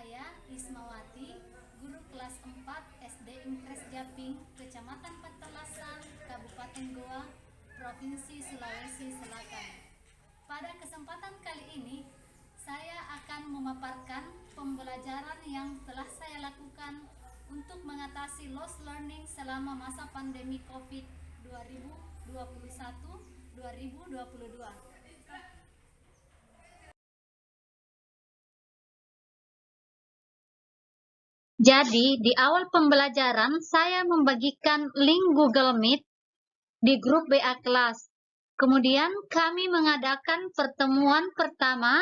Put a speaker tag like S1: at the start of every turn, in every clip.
S1: Saya Ismawati, guru kelas 4 SD Impres Japing, Kecamatan Petalasan, Kabupaten Goa, Provinsi Sulawesi Selatan. Pada kesempatan kali ini, saya akan memaparkan pembelajaran yang telah saya lakukan untuk mengatasi lost learning selama masa pandemi COVID 2021-2022. Jadi, di awal pembelajaran, saya membagikan link Google Meet di grup WA kelas. Kemudian, kami mengadakan pertemuan pertama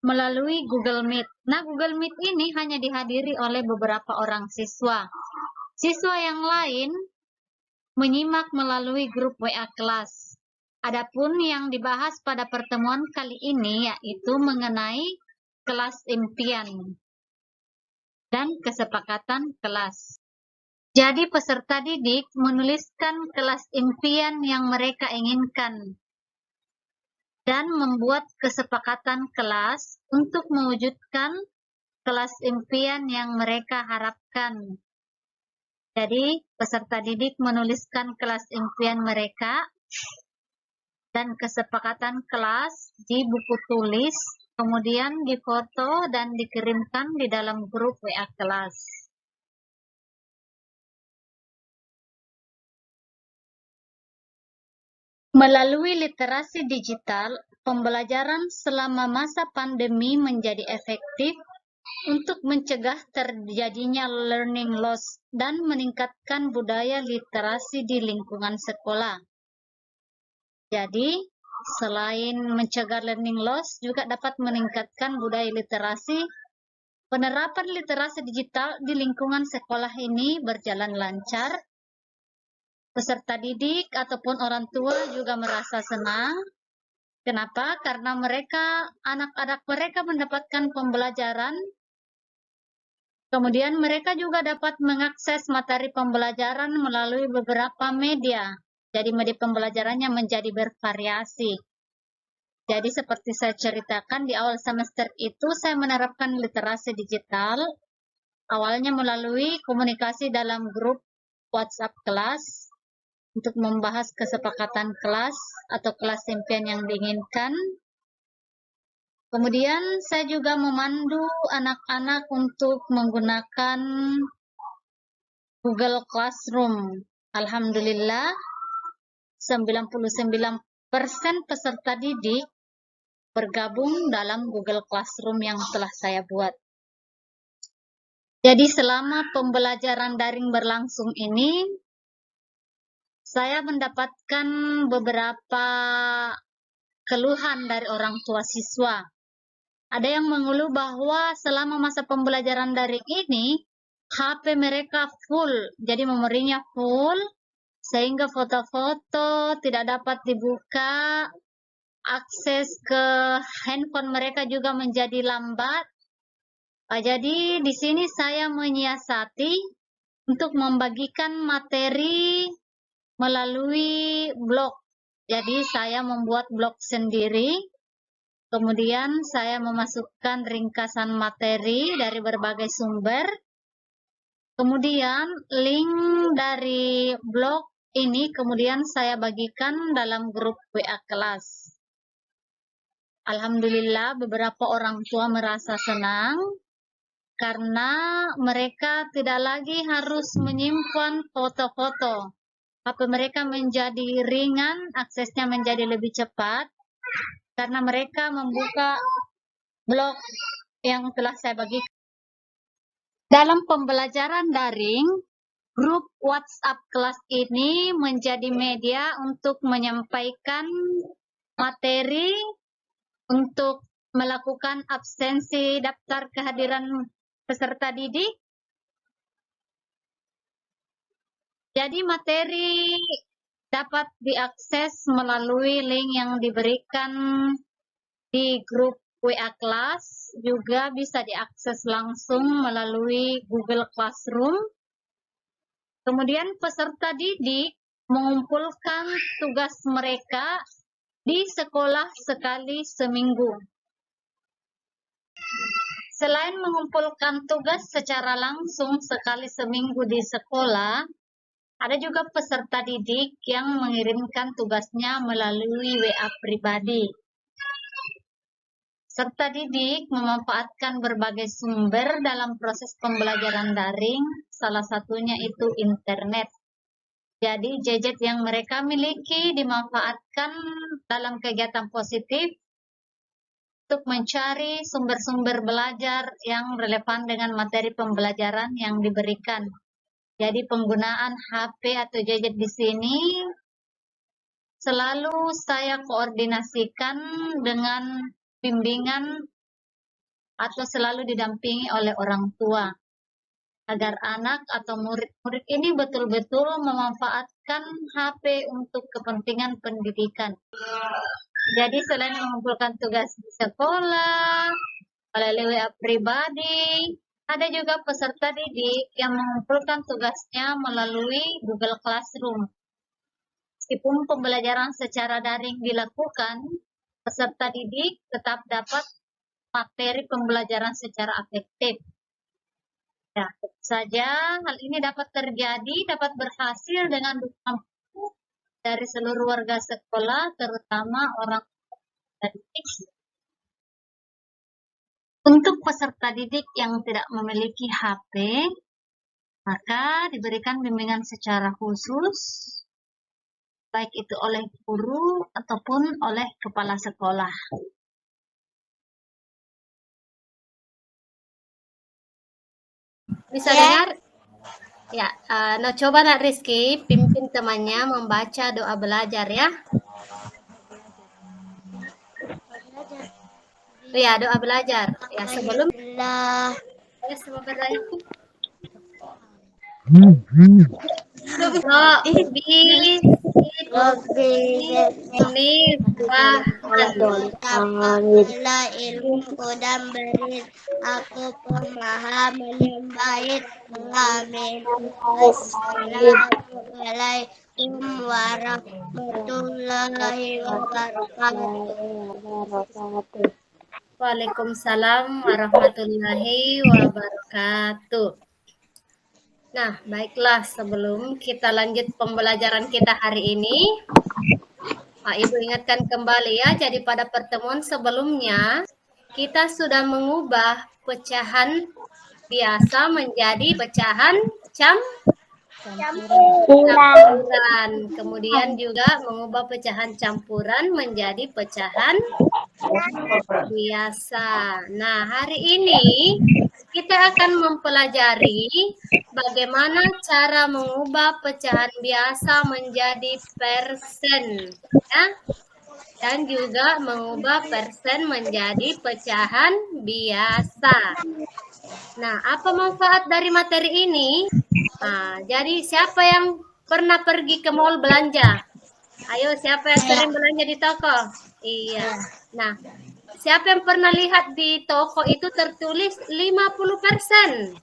S1: melalui Google Meet. Nah, Google Meet ini hanya dihadiri oleh beberapa orang siswa. Siswa yang lain menyimak melalui grup WA kelas. Adapun yang dibahas pada pertemuan kali ini yaitu mengenai kelas impian dan kesepakatan kelas. Jadi peserta didik menuliskan kelas impian yang mereka inginkan dan membuat kesepakatan kelas untuk mewujudkan kelas impian yang mereka harapkan. Jadi peserta didik menuliskan kelas impian mereka dan kesepakatan kelas di buku tulis, kemudian difoto dan dikirimkan di dalam grup WA kelas. Melalui literasi digital, pembelajaran selama masa pandemi menjadi efektif untuk mencegah terjadinya learning loss dan meningkatkan budaya literasi di lingkungan sekolah. Jadi, selain mencegah learning loss, juga dapat meningkatkan budaya literasi. Penerapan literasi digital di lingkungan sekolah ini berjalan lancar. Peserta didik ataupun orang tua juga merasa senang. Kenapa? Karena anak-anak mereka mendapatkan pembelajaran. Kemudian mereka juga dapat mengakses materi pembelajaran melalui beberapa media. Jadi media pembelajarannya menjadi bervariasi. Jadi seperti saya ceritakan di awal semester itu saya menerapkan literasi digital. Awalnya melalui komunikasi dalam grup WhatsApp kelas untuk membahas kesepakatan kelas atau kelas impian yang diinginkan. Kemudian saya juga memandu anak-anak untuk menggunakan Google Classroom. Alhamdulillah, 99% peserta didik bergabung dalam Google Classroom yang telah saya buat. Jadi selama pembelajaran daring berlangsung ini, saya mendapatkan beberapa keluhan dari orang tua siswa. Ada yang mengeluh bahwa selama masa pembelajaran daring ini, HP mereka full, jadi memorinya full, sehingga foto-foto tidak dapat dibuka, akses ke handphone mereka juga menjadi lambat. Jadi di sini saya menyiasati untuk membagikan materi melalui blog. Jadi saya membuat blog sendiri. Kemudian saya memasukkan ringkasan materi dari berbagai sumber. Kemudian link dari blog ini kemudian saya bagikan dalam grup WA kelas. Alhamdulillah beberapa orang tua merasa senang karena mereka tidak lagi harus menyimpan foto-foto. HP mereka menjadi ringan, aksesnya menjadi lebih cepat karena mereka membuka blog yang telah saya bagikan. Dalam pembelajaran daring, grup WhatsApp kelas ini menjadi media untuk menyampaikan materi, untuk melakukan absensi daftar kehadiran peserta didik. Jadi materi dapat diakses melalui link yang diberikan di grup WA kelas, juga bisa diakses langsung melalui Google Classroom. Kemudian peserta didik mengumpulkan tugas mereka di sekolah sekali seminggu. Selain mengumpulkan tugas secara langsung sekali seminggu di sekolah, ada juga peserta didik yang mengirimkan tugasnya melalui WA pribadi. Peserta didik memanfaatkan berbagai sumber dalam proses pembelajaran daring, salah satunya itu internet. Jadi, gadget yang mereka miliki dimanfaatkan dalam kegiatan positif untuk mencari sumber-sumber belajar yang relevan dengan materi pembelajaran yang diberikan. Jadi penggunaan HP atau gadget di sini selalu saya koordinasikan dengan bimbingan atau selalu didampingi oleh orang tua agar anak atau murid-murid ini betul-betul memanfaatkan HP untuk kepentingan pendidikan. Jadi selain mengumpulkan tugas di sekolah, melalui WA pribadi, ada juga peserta didik yang mengumpulkan tugasnya melalui Google Classroom. Meskipun pembelajaran secara daring dilakukan, peserta didik tetap dapat materi pembelajaran secara efektif. Ya, tentu saja hal ini dapat terjadi, dapat berhasil dengan dukungan dari seluruh warga sekolah, terutama orang tua didik. Untuk peserta didik yang tidak memiliki HP, maka diberikan bimbingan secara khusus, baik itu oleh guru ataupun oleh kepala sekolah. Bisa dengar? Ya, nah coba nak Rizky pimpin temannya membaca doa belajar ya. Ya, doa belajar. Ya, sebelum
S2: ilmu dan beri aku pemahaman yang baik. Amin. Assalamualaikum warahmatullahi wabarakatuh.
S1: Waalaikumsalam warahmatullahi wabarakatuh. Nah, baiklah, sebelum kita lanjut pembelajaran kita hari ini, Ibu ingatkan kembali ya, jadi pada pertemuan sebelumnya, kita sudah mengubah pecahan biasa menjadi pecahan campuran. Kemudian juga mengubah pecahan campuran menjadi pecahan biasa. Nah, hari ini kita akan mempelajari bagaimana cara mengubah pecahan biasa menjadi persen, ya, dan juga mengubah persen menjadi pecahan biasa. Nah, apa manfaat dari materi ini? Nah, jadi siapa yang pernah pergi ke mall belanja? Ayo, siapa yang sering belanja di toko? Iya. Nah, siapa yang pernah lihat di toko itu tertulis 50%?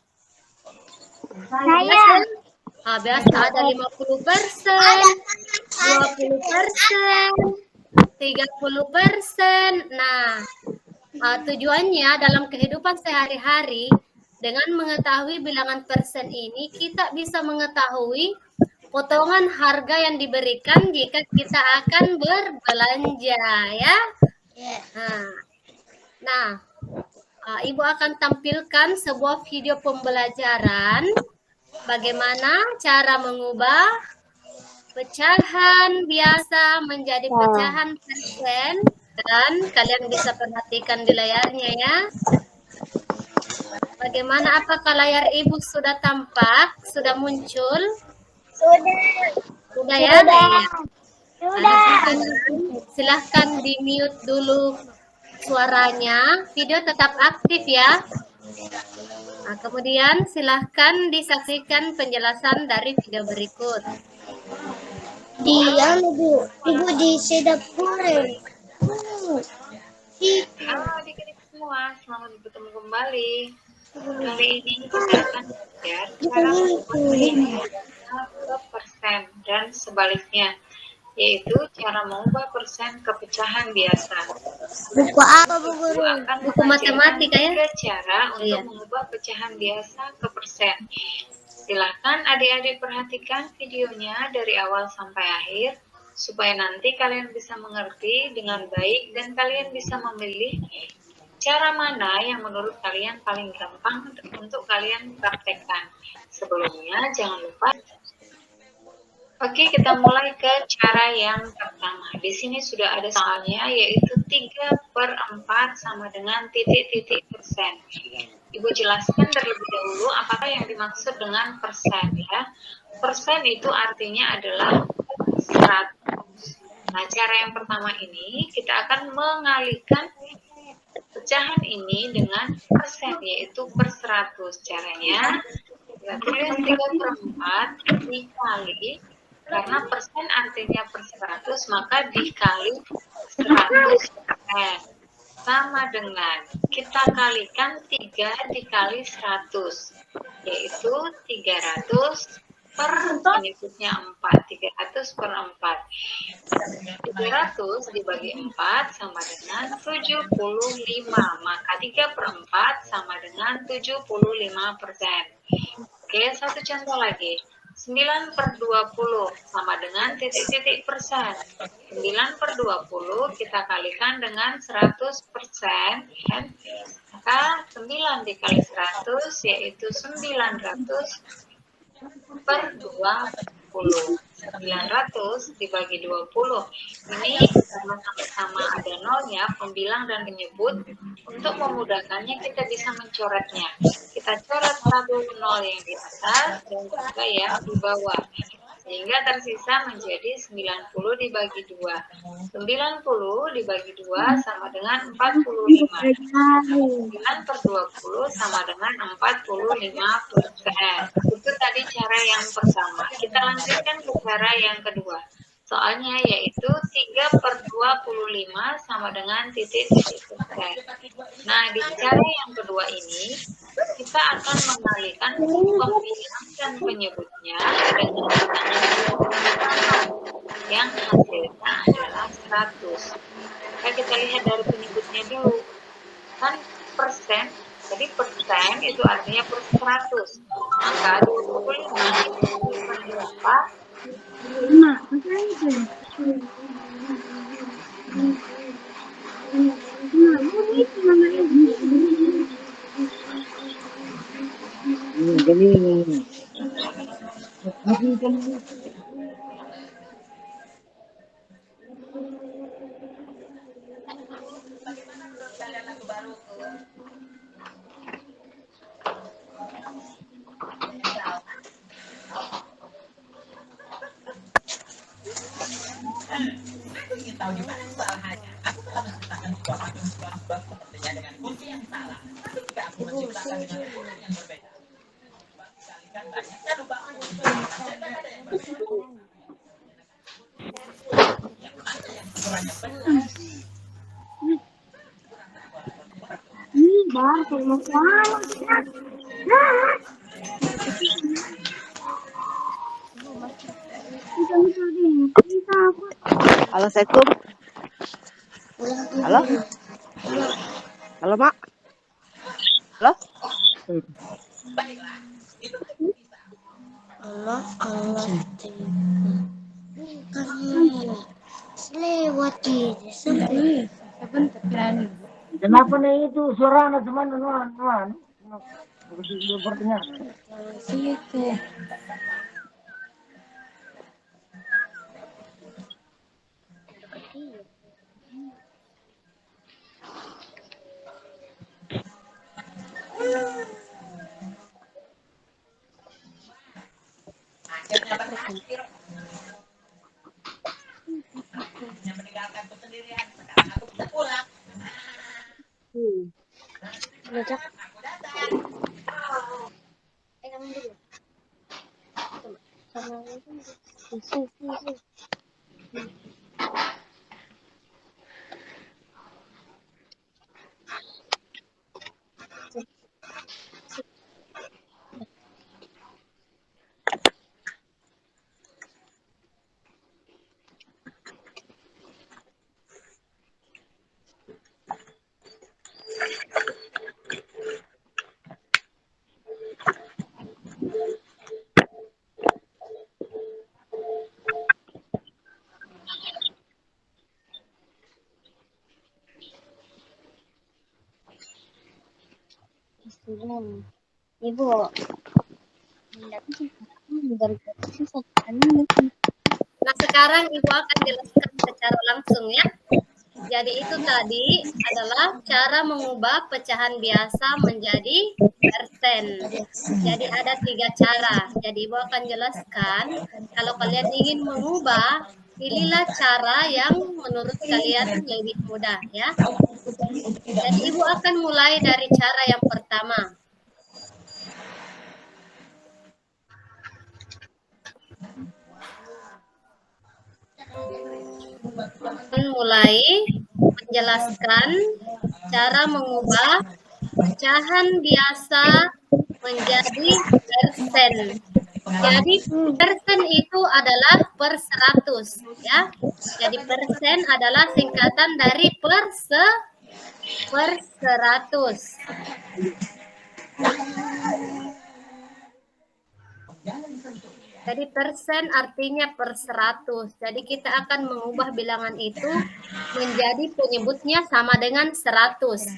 S1: Saya. Biasa ada 50%, 20%, 30%. Nah, tujuannya dalam kehidupan sehari-hari, dengan mengetahui bilangan persen ini, kita bisa mengetahui potongan harga yang diberikan jika kita akan berbelanja, ya. Nah, Ibu akan tampilkan sebuah video pembelajaran bagaimana cara mengubah pecahan biasa menjadi pecahan persen, dan kalian bisa perhatikan di layarnya ya. Bagaimana, apakah layar Ibu sudah tampak? Sudah muncul? Sudah ya? Sudah. Silahkan di-mute dulu suaranya. Video tetap aktif ya. Nah, kemudian silahkan disaksikan penjelasan dari video berikut.
S2: Ibu di Singapura.
S3: Adik-adik semua, selamat bertemu kembali. Kali ini kita akan belajar cara mengubah persen dan sebaliknya. yaitu cara mengubah persen ke pecahan biasa.
S2: Buku apa Bu Guru?
S3: Akan
S1: Buku matematika ya?
S3: 3 cara untuk mengubah pecahan biasa ke persen. Silahkan adik-adik perhatikan videonya dari awal sampai akhir, supaya nanti kalian bisa mengerti dengan baik dan kalian bisa memilih cara mana yang menurut kalian paling gampang untuk kalian praktekkan. Sebelumnya, jangan lupa. Oke, kita mulai ke cara yang pertama. Di sini sudah ada soalnya, yaitu 3/4 sama dengan titik-titik persen. Ibu jelaskan terlebih dahulu apakah yang dimaksud dengan persen ya. Persen itu artinya adalah 100. Nah, cara yang pertama ini kita akan mengalihkan pecahan ini dengan persen, yaitu per 100. Caranya, kita tulis 3/4 dikali, karena persen artinya per 100, maka dikali 100%. Sama dengan, kita kalikan 3 dikali 100, yaitu 300 per penyebutnya 4. 300 per 4. 300 dibagi 4 sama dengan 75. Maka 3/4 sama dengan 75%. Oke, satu contoh lagi. 9/20 sama dengan titik-titik persen. 9/20 kita kalikan dengan 100%. Maka 9 dikali 100 yaitu 900 per 20. 900 dibagi 20. Ini karena sama-sama ada nolnya, pembilang dan penyebut. Untuk memudahkannya kita bisa mencoretnya. Kita coret satu nol yang di atas dan juga yang di bawah. Sehingga tersisa menjadi 90 dibagi 2. 90 dibagi 2 sama dengan 45. 9/20 sama dengan 45%. Itu tadi cara yang pertama. Kita lanjutkan ke cara yang kedua. Soalnya yaitu 3/25 sama dengan titik-titik persen. Nah, di cara yang kedua ini, kita akan mengalihkan pembilang dan penyebutnya dengan yang hasilnya adalah 100. Maka kita lihat dari penyebutnya dulu. Kan persen, jadi persen itu artinya per 100. Maka 25 itu berapa?
S4: Halo, Assalamualaikum. Halo? Halo, Mak? Halo?
S2: Allah lewat di sampai.
S5: Kenapa nih itu suara anak teman teman berdengar?
S2: Situ. Ibu.
S6: Nah, sekarang Ibu akan jelaskan secara langsung ya. Jadi itu tadi adalah cara mengubah pecahan biasa menjadi persen. Jadi ada 3 cara. Jadi Ibu akan jelaskan, kalau kalian ingin mengubah, pilihlah cara yang menurut kalian lebih mudah ya. Jadi Ibu akan mulai dari cara yang pertama. Mulai menjelaskan cara mengubah pecahan biasa menjadi persen. Jadi persen itu adalah per 100 ya. Jadi persen adalah singkatan dari per 100. Jadi persen artinya per 100. Jadi kita akan mengubah bilangan itu menjadi penyebutnya sama dengan 100.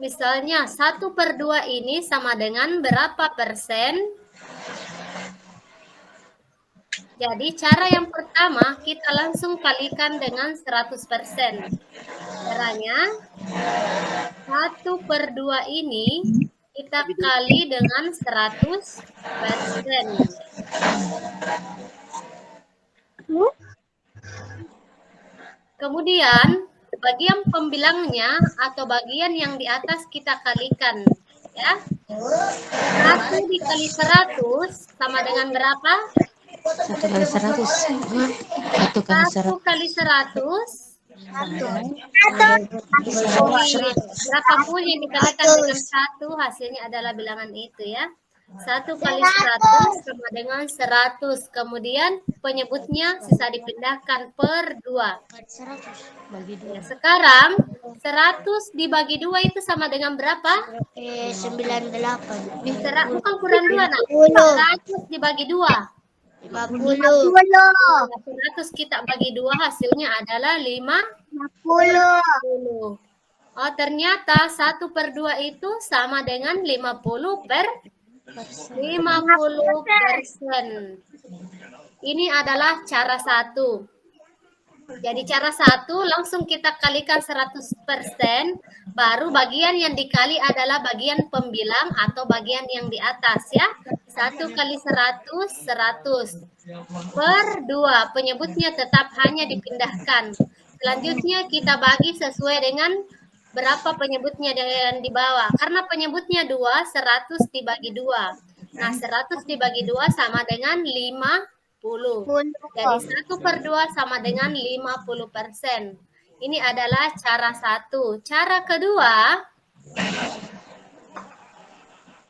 S6: Misalnya 1/2 ini sama dengan berapa persen? Jadi cara yang pertama kita langsung kalikan dengan 100%. Caranya 1/2 ini kita kali dengan 100%. Kemudian bagian pembilangnya atau bagian yang di atas kita kalikan ya. 1 dikali 100 sama dengan berapa?
S2: 1 kali 100. 1 kali 100.
S6: Berapapun yang dikalikan dengan 1 hasilnya adalah bilangan itu ya. 1 kali 100 sama dengan 100. Kemudian penyebutnya sisa dipindahkan per 2. Ya, sekarang 100 dibagi 2 itu sama dengan berapa?
S2: 98.
S6: Bukan kurang 2 nak. 100 dibagi 2.
S2: 50.
S6: 100 kita bagi 2 hasilnya adalah 50. Oh, ternyata 1/2 itu sama dengan 50%. Ini adalah cara 1. Jadi cara 1 langsung kita kalikan 100%, baru bagian yang dikali adalah bagian pembilang atau bagian yang di atas ya. 1 kali 100, 100 per 2. Penyebutnya tetap hanya dipindahkan. Selanjutnya kita bagi sesuai dengan berapa penyebutnya yang di bawah. Karena penyebutnya 2, 100 dibagi 2. Nah, 100 dibagi 2 sama dengan 50. Jadi 1/2 sama dengan 50%. Ini adalah cara 1. Cara kedua,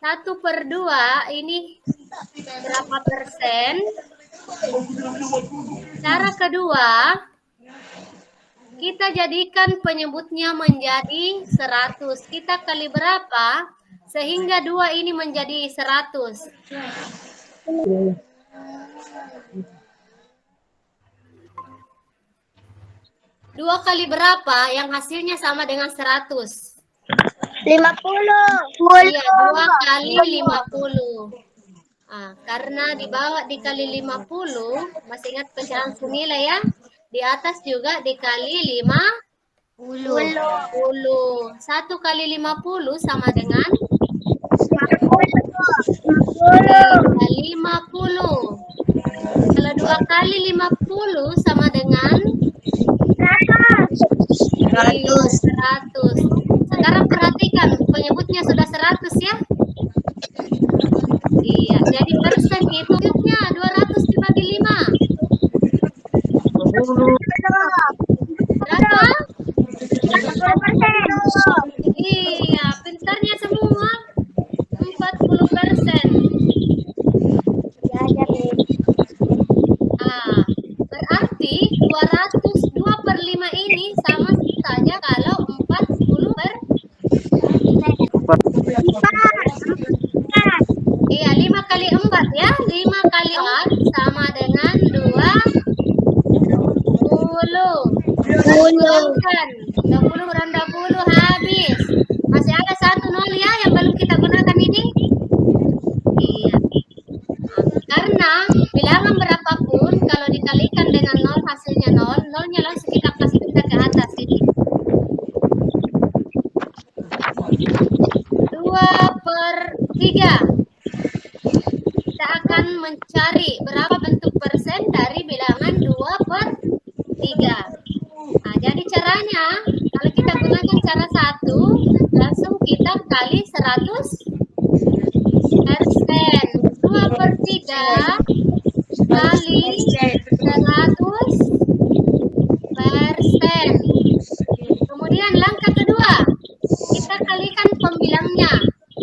S6: 1/2 ini berapa persen? Cara kedua, kita jadikan penyebutnya menjadi 100. Kita kali berapa? Sehingga 2 ini menjadi 100. 2 kali berapa yang hasilnya sama dengan 100?
S2: 50.
S6: Iya, 2 kali 50. Nah, karena di bawah dikali 50, masih ingat pecahan senilai ya? Di atas juga dikali 50. 1 kali 50 sama dengan 50. Kalau 2 kali 50 sama dengan 100. Sekarang perhatikan, penyebutnya sudah 100 ya. Iya, jadi persen itu 200 dibagi 5. Berapa? 40%. Iya, pintarnya semua. 40%. Nah, berarti 2/5 ini sama saja kalau 40%. Iya, 5 kali 4 ya. 5 kali 4 sama dengan 20. kurangkan. 20 kurang 20 habis. Masih ada 1 nol ya yang belum kita gunakan ini. Iya. Karena bilangan berapapun kalau dikalikan dengan 0 hasilnya 0, nolnya langsung kita kasih pindah ke atas ini. 2/3. Kita akan mencari berapa bentuk persen dari bilangan 2/3. Nah, jadi caranya kalau kita gunakan cara 1, langsung kita kali 100%. 2/3 kali 100%. Kemudian langkah kedua, kita kalikan pembilangnya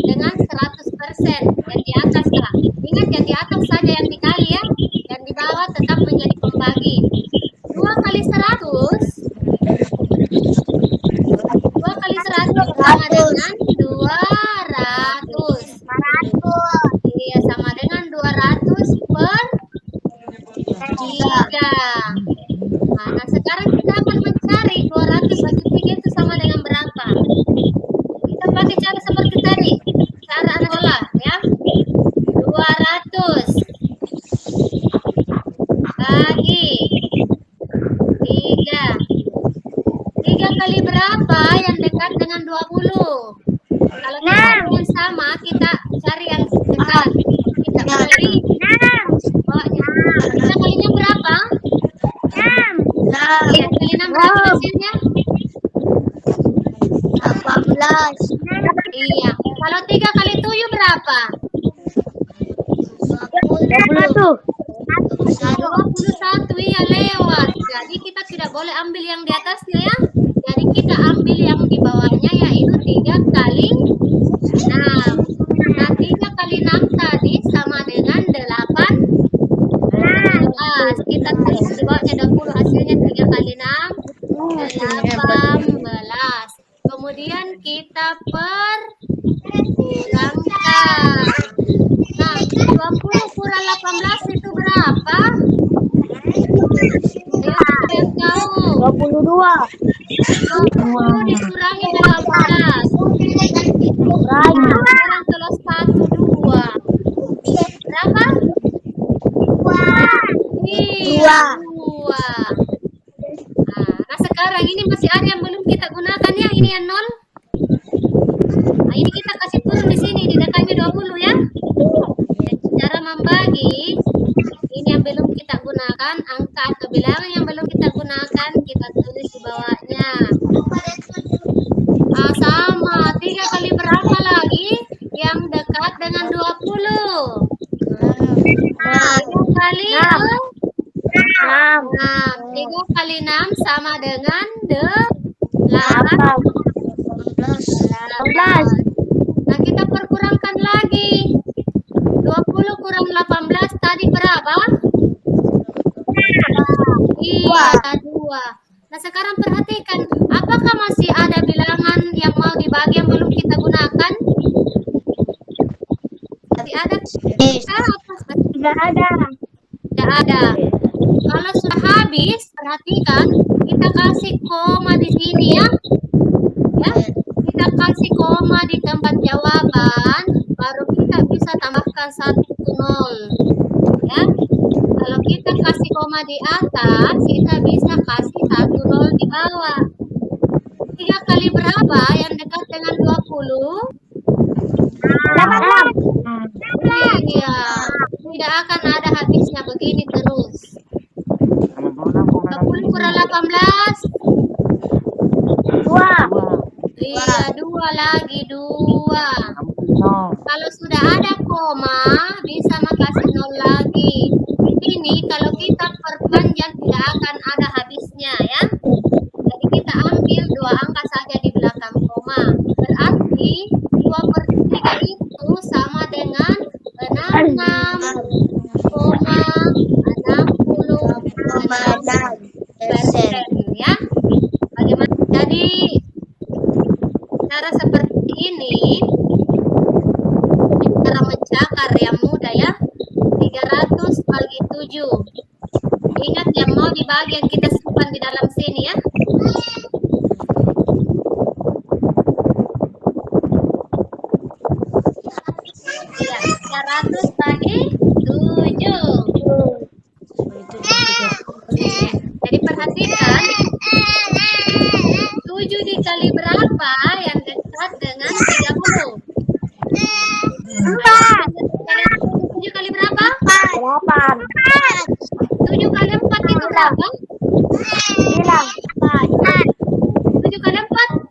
S6: dengan 100%. Yang di atas lah. Ingat yang di atas saja yang dikali ya. Yang di bawah tetap menjadi pembagi. 2 kali 100. 2 kali 100 sama dengan 200. Iya, sama dengan 200/3. Nah, sekarang kita akan mencari 200 bagi 3 itu sama dengan berapa. Kita pakai cara seperti tadi. Cara adalah ya. 200 bagi 3. 3 kali berapa yang dekat dengan 20? Kalau kita yang sama, kita cari yang dekat. Kita kali bawahnya. Kita kalinya berapa? 3 kali 6 berapa hasilnya?
S2: 18.
S6: Iya. Kalau 3 kali 7 berapa?
S2: 21.
S6: 21. Iya, lewat. Jadi kita tidak boleh ambil yang di atasnya ya. Jadi kita ambil yang di bawahnya, yaitu 3 kali 6. Nah, 3 kali 6 tadi sama dengan 18. Kita tulis di bawahnya 20, hasilnya 3 kali 6 18. Kemudian kita perkurangkan. Nah, 20 kurang 18 itu berapa? Yang tahu.
S2: 22.
S6: 20 dikurangi 18. Kurang kelas 1, 2. Berapa? 2. Nah, sekarang ini masih ada yang belum kita gunakan ya. Ini yang 0. Nah, ini kita kasih turun di sini di dekatnya 20 ya. Cara membagi ini yang belum kita gunakan, angka atau bilangan yang belum kita gunakan kita tulis di bawahnya. Sama 3 kali berapa lagi yang dekat dengan 20? 3 kali 6. Nah, 3 kali 6 sama dengan 18. Nah, kita perkurangkan lagi. 20 kurang 18 tadi berapa? Iya, 2. Nah, sekarang perhatikan, apakah masih ada bilangan yang mau dibagi yang belum kita gunakan? Masih ada?
S2: Tidak ada.
S6: Tidak ada. Kalau sudah habis, perhatikan, kita kasih koma di sini ya. Ya, kita kasih koma di tempat jawaban, baru kita bisa tambahkan 1 0. Ya, kalau kita kasih koma di atas, kita bisa kasih 1 0 di bawah. 3 kali berapa yang dekat dengan 20?
S2: 18.
S6: Iya, tidak akan ada habisnya begini terus. 20 kurang 18.
S2: 2.
S6: Iya, 2 lagi 2. Kalau sudah ada koma, bisa makasih 0 lagi. Ini kalau kita perpanjang tidak akan ada habisnya ya. Jadi kita ambil 2 angka saja di belakang koma. Berarti 2/3 itu sama dengan 66,60% ya. Bagaimana? Jadi cara seperti ini cara mencakar yang mudah ya. 300 bagi 7. Ingat yang mau dibagi yang kita simpan di dalam sini ya. Ya, 100 bagi 7. Jadi perhatikan 7 dikali berapa yang dekat dengan 30? 7 kali berapa?
S2: 8.
S6: 7 kali 4 itu berapa? 7 kali 4?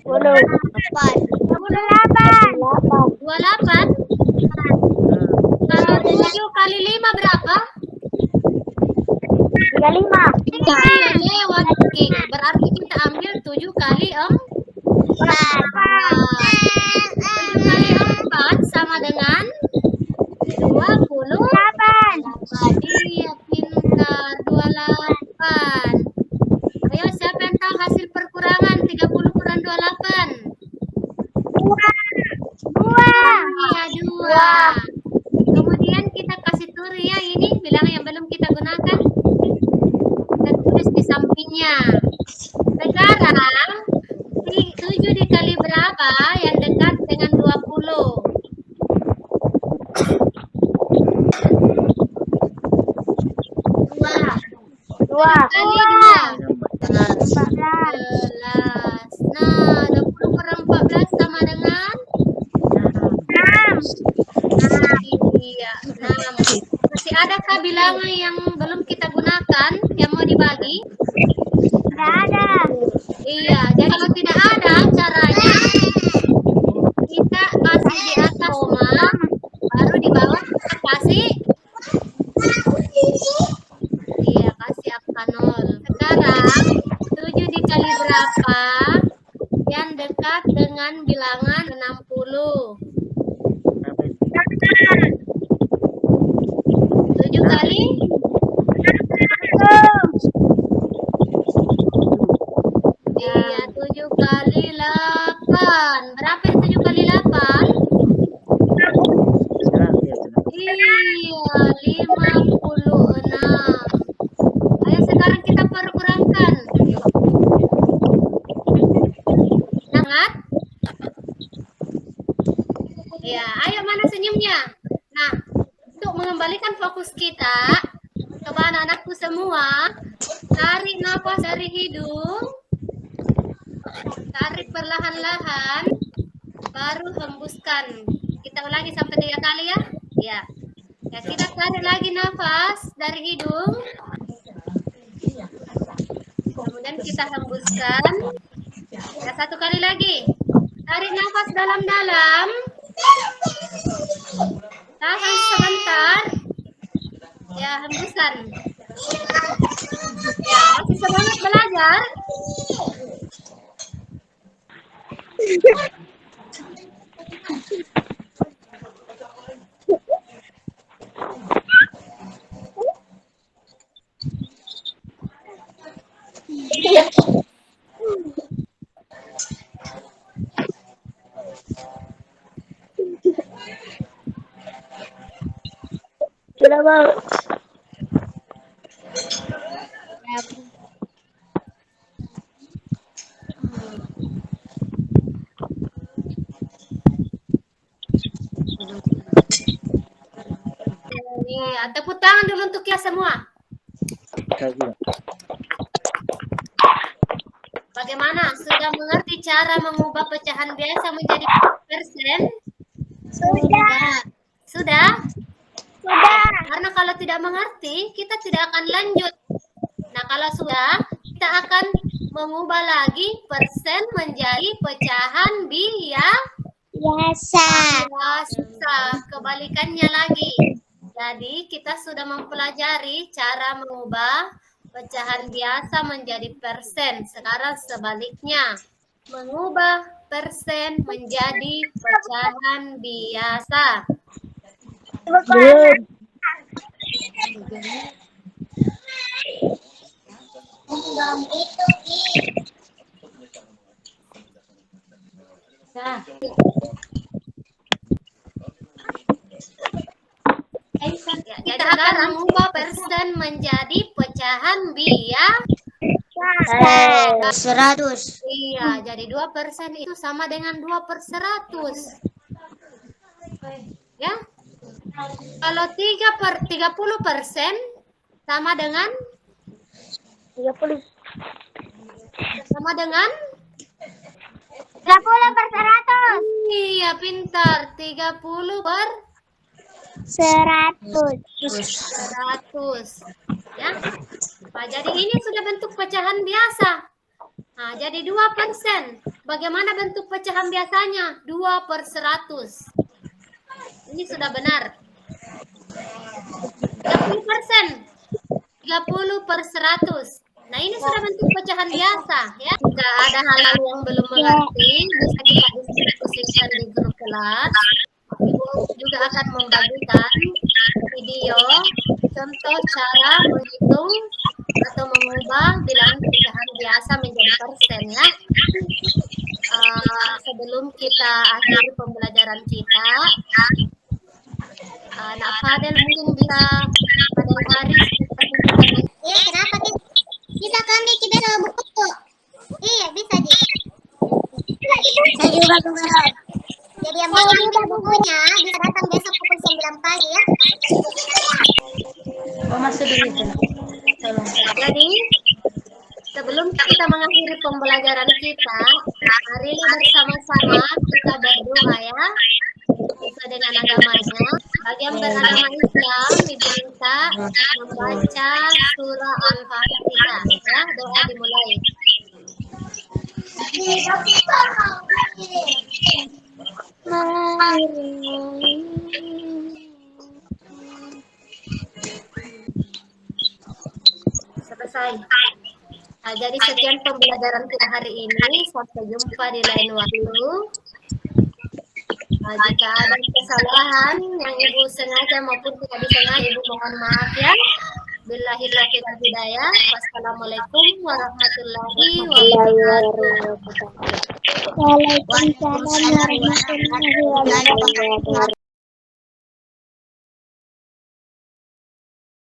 S6: 28. Kalau 7 kali 5 berapa?
S2: 35.
S6: Iya, lewat. Oke, berarti kita ambil 7 kali 4. 7 kali 4 sama dengan 28. Iya, pintar. 28. Ayo, siapa yang tahu hasil perkurangan 30 kurang 28? 2. Kemudian kita kasih turi ya, ini bilangan yang belum kita gunakan. Kita tulis di sampingnya. Sekarang 7 dikali berapa yang dekat dengan 20?
S2: 2.
S6: Kali 2. 14. Nah, 20 kurang 14 sama dengan? 6. Iya, 6. Masih adakah bilangan yang belum kita gunakan yang mau dibagi?
S2: Tidak ada.
S6: Iya, jadi kalau tidak ada caranya kita kasih di atas koma, baru di bawah kita kasih. Iya, kasih angka 0. Sekarang 7 dikali berapa yang dekat dengan bilangan 60? 7 kali? Iya, 7 kali 8. Berapa yang 7 kali 8? Iya, 56. Ayo sekarang kita perkurangkan. Sangat? Ya, ayo mana senyumnya? Nah, untuk mengembalikan fokus kita, coba anak-anakku semua, tarik nafas dari hidung, tarik perlahan-lahan, baru hembuskan. Kita ulangi sampai 3 kali ya. Ya. Ya, kita tarik lagi nafas dari hidung. Kemudian kita hembuskan. Ya, 1 kali lagi. Tarik nafas dalam-dalam. Tahan sebentar. Ya, hembuskan. Ya, masih semangat belajar?
S2: Sudah bang.
S6: Iya, tepuk tangan dulu untuk kita semua. Bagaimana? Sudah mengerti cara mengubah pecahan biasa menjadi persen?
S2: Sudah.
S6: Sudah?
S2: Sudah.
S6: Karena kalau tidak mengerti, kita tidak akan lanjut. Nah, kalau sudah, kita akan mengubah lagi persen menjadi pecahan
S2: Biasa.
S6: biasa. Kebalikannya lagi. Jadi, kita sudah mempelajari cara mengubah pecahan biasa menjadi persen. Sekarang sebaliknya, mengubah persen menjadi pecahan biasa.
S2: Belum.
S6: Nah. Ya, jadi akan mengubah persen menjadi pecahan pecahan biasa.
S2: 100.
S6: Iya, jadi 2% itu sama dengan 2/100. Ya. Kalau 30% sama dengan
S2: 30.
S6: 30/100. Iya, pintar. 30/100. Ya. Nah, jadi ini sudah bentuk pecahan biasa. Nah, jadi 2%. Bagaimana bentuk pecahan biasanya? 2/100. Ini sudah benar. 30%. 30/100. Nah, ini sudah bentuk pecahan biasa, ya. Jika ada hal-hal yang belum mengerti, bisa kita diskusikan di grup kelas. Ibu juga akan membagikan video contoh cara menghitung atau mengubah bilangan pecahan biasa menjadi persen, ya. Sebelum kita akhiri pembelajaran kita, Nak Fadel mungkin bisa pada hari
S2: Iya, kenapa kita kami kita buku? Iya, bisa Ji. Saya juga tunggu. Jadi yang mau ambil bukunya bisa datang besok pukul 9 pagi ya.
S6: masuk dulu. Jadi sebelum kita mengakhiri pembelajaran kita, mari bersama-sama kita berdoa, ya. Sesuai dengan agamanya. Bagi yang beragama Islam, diminta membaca surah Al-Fatihah. Ya, doa dimulai. Selesai. Nah, jadi sekian pembelajaran kita hari ini. Sampai jumpa di lain waktu. Nah, jika ada kesalahan yang Ibu sengaja maupun tidak disengaja, Ibu mohon maaf, ya. Billahi taufiq wal hidayah. Wassalamualaikum warahmatullahi wabarakatuh.
S2: Waalaikumsalam warahmatullahi wabarakatuh.